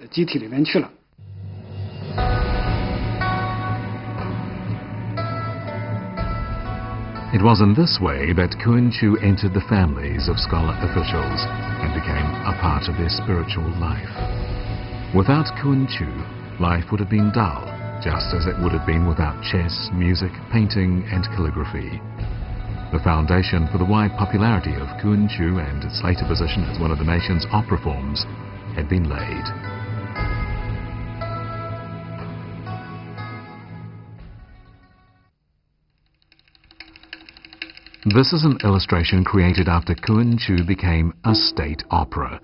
机体里面去了。It was in this way that Kunqu entered the families of scholar officials and became a part of their spiritual life. Without Kunqu, life would have been dull, just as it would have been without chess, music, painting and calligraphy. The foundation for the wide popularity of Kunqu and its later position as one of the nation's opera forms had been laid. This is an illustration created after Kunqu became a state opera.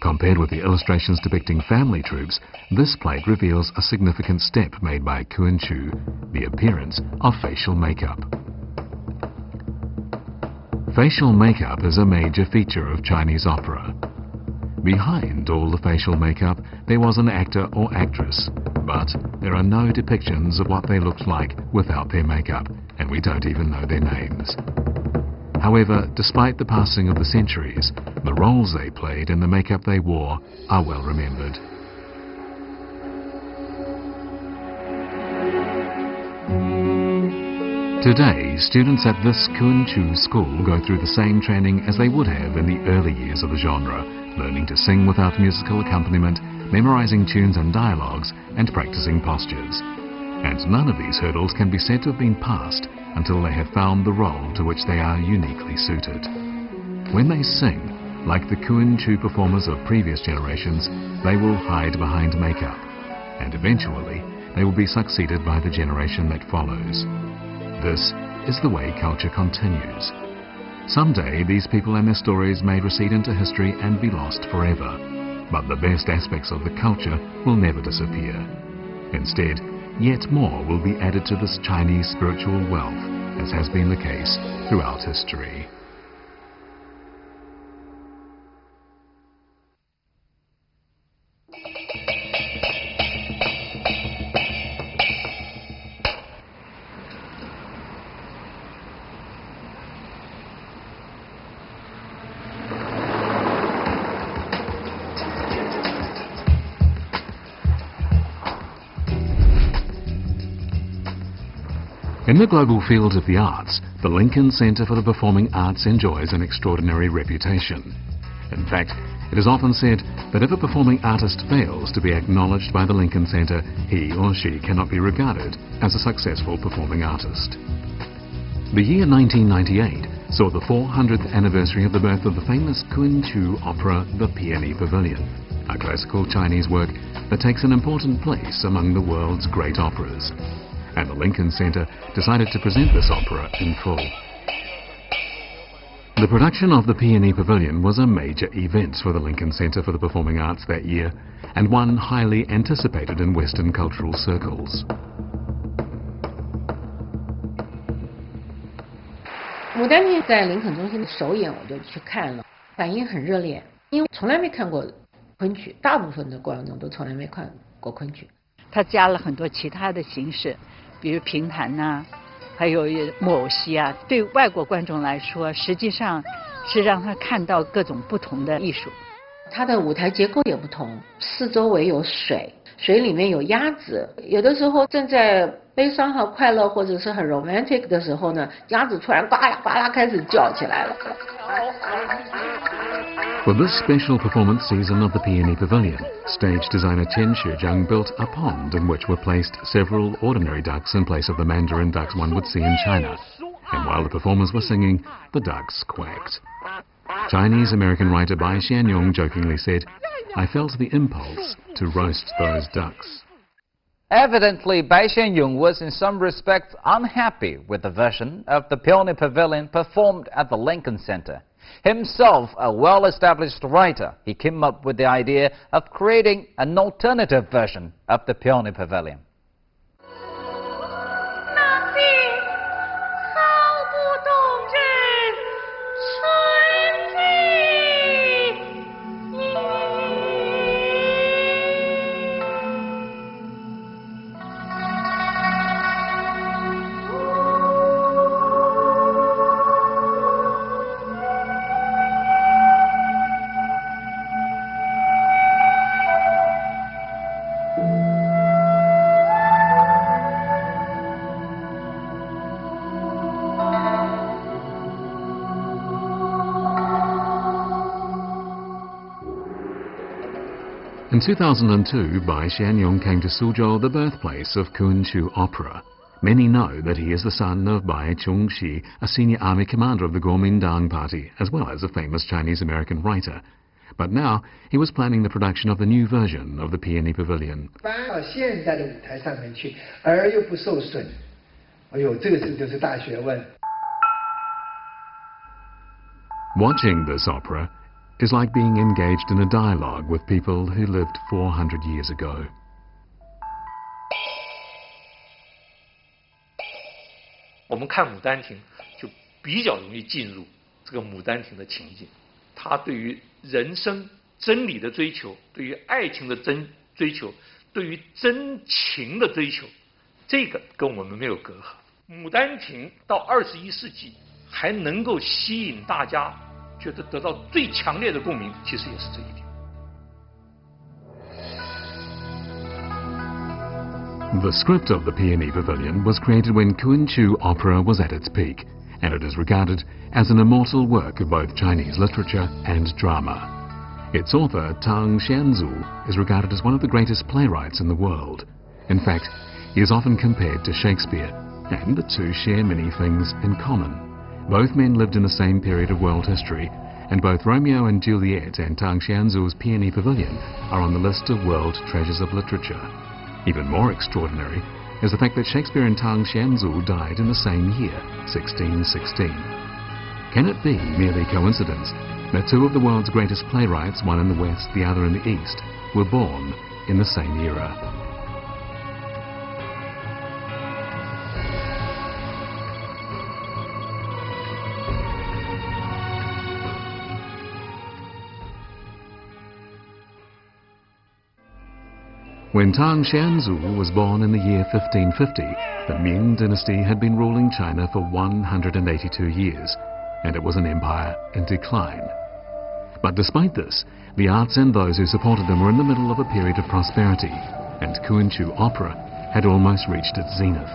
Compared with the illustrations depicting family troupes, this plate reveals a significant step made by Kunqu, the appearance of facial makeup. Facial makeup is a major feature of Chinese opera. Behind all the facial makeup, there was an actor or actress, but there are no depictions of what they looked like without their makeup, and we don't even know their names. However, despite the passing of the centuries, the roles they played and the makeup they wore are well remembered. Today, students at this Kunqu school go through the same training as they would have in the early years of the genre, learning to sing without musical accompaniment, memorizing tunes and dialogues, and practicing postures. And none of these hurdles can be said to have been passed until they have found the role to which they are uniquely suited. When they sing, like the Kunqu performers of previous generations, they will hide behind makeup, and eventually they will be succeeded by the generation that follows. This is the way culture continues. Someday these people and their stories may recede into history and be lost forever, but the best aspects of the culture will never disappear. Instead, yet more will be added to this Chinese spiritual wealth, as has been the case throughout history. In the global field of the arts, the Lincoln Center for the Performing Arts enjoys an extraordinary reputation. In fact, it is often said that if a performing artist fails to be acknowledged by the Lincoln Center, he or she cannot be regarded as a successful performing artist. The year 1998 saw the 400th anniversary of the birth of the famous Kunqu opera, The Peony Pavilion, a classical Chinese work that takes an important place among the world's great operas. And the Lincoln Center decided to present this opera in full. The production of the Peony Pavilion was a major event for the Lincoln Center for the Performing Arts that year, and one highly anticipated in Western cultural circles. 牡丹亭在林肯中心的首演，我就去看了，反应很热烈，因为从来没看过昆曲，大部分的观众都从来没看过昆曲。他加了很多其他的形式，比如评弹呐，还有木偶戏啊。对外国观众来说，实际上是让他看到各种不同的艺术。它的舞台结构也不同，四周围有水，水里面有鸭子。有的时候正在悲伤和快乐或者是很 romantic 的时候呢，鸭子突然呱啦呱啦开始叫起来了。For this special performance season of the Peony Pavilion, stage designer Chen Shizhang built a pond in which were placed several ordinary ducks in place of the mandarin ducks one would see in China. And while the performers were singing, the ducks quacked. Chinese-American writer Bai Xianyong jokingly said, "I felt the impulse to roast those ducks." Evidently, Bai Xianyong was in some respects unhappy with the version of the Peony Pavilion performed at the Lincoln Center. Himself a well-established writer, he came up with the idea of creating an alternative version of the Peony Pavilion. In 2002, Bai Xianyong came to Suzhou, the birthplace of Kunqu opera. Many know that he is the son of Bai Chongxi, a senior army commander of the Kuomintang party, as well as a famous Chinese-American writer. But now he was planning the production of the new version of the Peony Pavilion. 搬到现在的舞台上面去，而又不受损。哎呦，这个就是大学问。 Watching this opera is like being engaged in a dialogue with people who lived 400 years ago. 我们看《牡丹亭》就比较容易进入这个《牡丹亭》的情境，他对于人生真理的追求，对于爱情的追求，对于真情的追求，这个跟我们没有隔阂。《牡丹亭》到21世纪还能够吸引大家觉得得到最强烈的共鸣，其实也是这一点。 The script of the Peony Pavilion was created when Kunqu opera was at its peak, and it is regarded as an immortal work of both Chinese literature and drama. Its author, Tang Xianzu, is regarded as one of the greatest playwrights in the world. In fact, he is often compared to Shakespeare, and the two share many things in common. Both men lived in the same period of world history, and both Romeo and Juliet and Tang Xianzu's Peony Pavilion are on the list of world treasures of literature. Even more extraordinary is the fact that Shakespeare and Tang Xianzu died in the same year, 1616. Can it be merely coincidence that two of the world's greatest playwrights, one in the West, the other in the East, were born in the same era? When Tang Xianzu was born in the year 1550, the Ming dynasty had been ruling China for 182 years, and it was an empire in decline. But despite this, the arts and those who supported them were in the middle of a period of prosperity, and Kunqu opera had almost reached its zenith.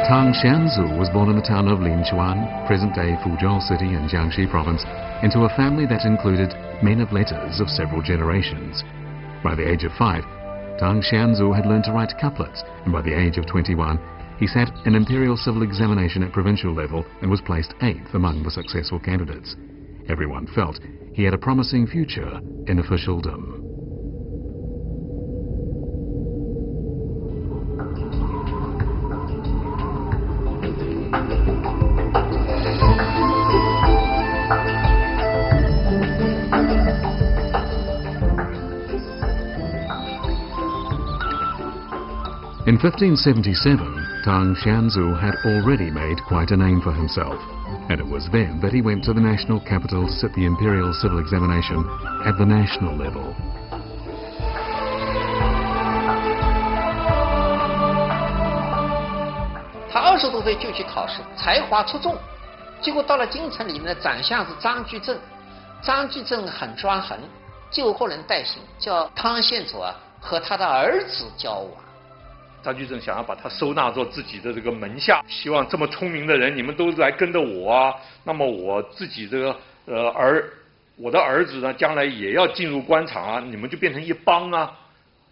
Tang Xianzu was born in the town of Linchuan, present-day Fuzhou City in Jiangxi province, into a family that included men of letters of several generations. By the age of 5, Tang Xianzu had learned to write couplets, and by the age of 21, he sat an imperial civil examination at provincial level and was placed 8th among the successful candidates. Everyone felt he had a promising future in officialdom. In 1577, Tang Xianzu had already made quite a name for himself, and it was then that he went to the national capital to sit the imperial civil examination at the national level.他20多岁就去考试，才华出众，结果到了京城里面的长相是张居正，张居正很专横，就后人代行，叫汤献祖和他的儿子交往。张居正想要把他收纳做自己的这个门下，希望这么聪明的人你们都来跟着我啊，那么我自己这个我的儿子呢将来也要进入官场啊，你们就变成一帮啊。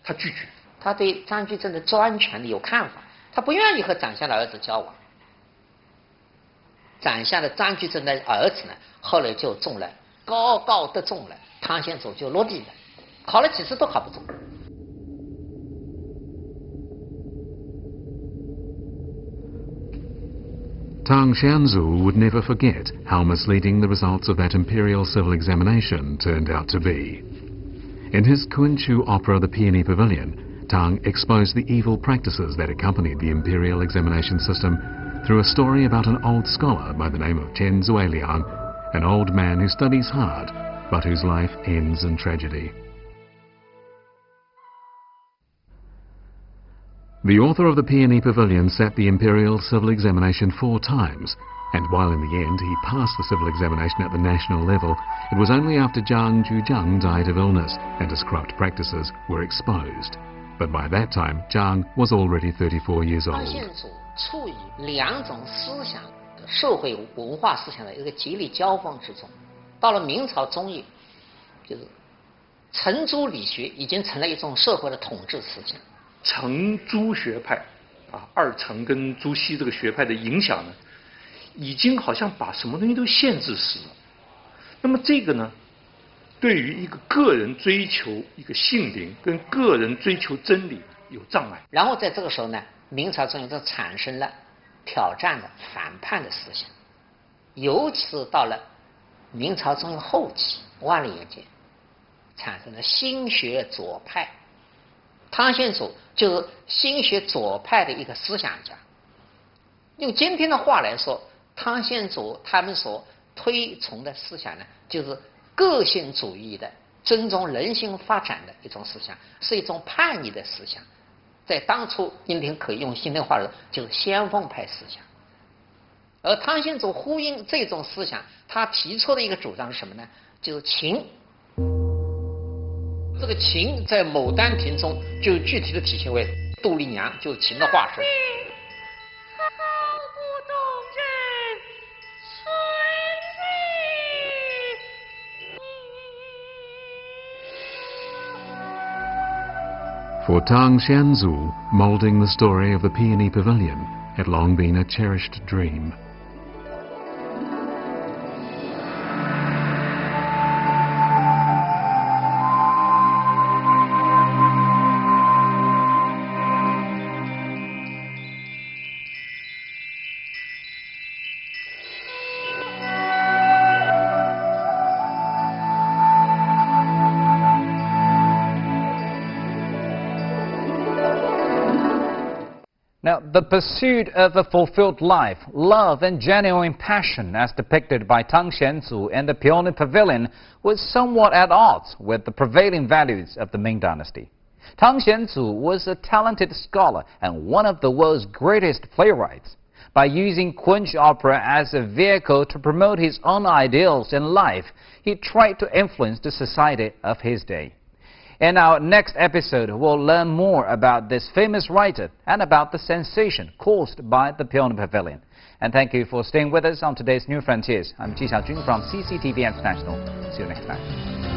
他拒绝。他对张居正的专权有看法，他不愿意和长相的儿子交往。长相的张居正的儿子呢，后来就中了，高高的中了，汤献祖就落地了，考了几次都考不中。Tang Xianzu would never forget how misleading the results of that imperial civil examination turned out to be. In his Kunqu opera The Peony Pavilion, Tang exposed the evil practices that accompanied the imperial examination system through a story about an old scholar by the name of Chen Zuiliang, an old man who studies hard but whose life ends in tragedy. The author of the Peony Pavilion sat the imperial civil examination 4 times, and while in the end he passed the civil examination at the national level, it was only after Zhang Juzhang died of illness and his corrupt practices were exposed. But by that time, Zhang was already 34 years old. 汤献祖处于2种思想，社会文化思想的一个极力交锋之中。到了明朝中叶，就是程朱理学已经成了一种社会的统治思想。程朱学派啊，二程跟朱熹这个学派的影响呢，已经好像把什么东西都限制死了。那么这个呢，对于一个个人追求一个性灵跟个人追求真理有障碍。然后在这个时候呢，明朝中叶就产生了挑战的、反叛的思想，尤其是到了明朝中叶后期，万历年间，产生了新学左派。汤显祖就是新学左派的一个思想家。用今天的话来说，汤显祖他们所推崇的思想呢，就是个性主义的、尊重人性发展的一种思想，是一种叛逆的思想。在当初，今天可以用今天话说，就是先锋派思想。而汤显祖呼应这种思想，他提出的一个主张是什么呢？就是情。这个情在《牡丹亭》中就具体的体现为杜丽娘就是情的化身。For Tang Xianzu, moulding the story of the Peony Pavilion had long been a cherished dream. Now, the pursuit of a fulfilled life, love and genuine passion as depicted by Tang Xianzu in the Peony Pavilion was somewhat at odds with the prevailing values of the Ming Dynasty. Tang Xianzu was a talented scholar and one of the world's greatest playwrights. By using Kunqu opera as a vehicle to promote his own ideals in life, he tried to influence the society of his day. In our next episode, we'll learn more about this famous writer and about the sensation caused by the Peony Pavilion. And thank you for staying with us on today's New Frontiers. I'm Ji Xiaojun from CCTV International. See you next time.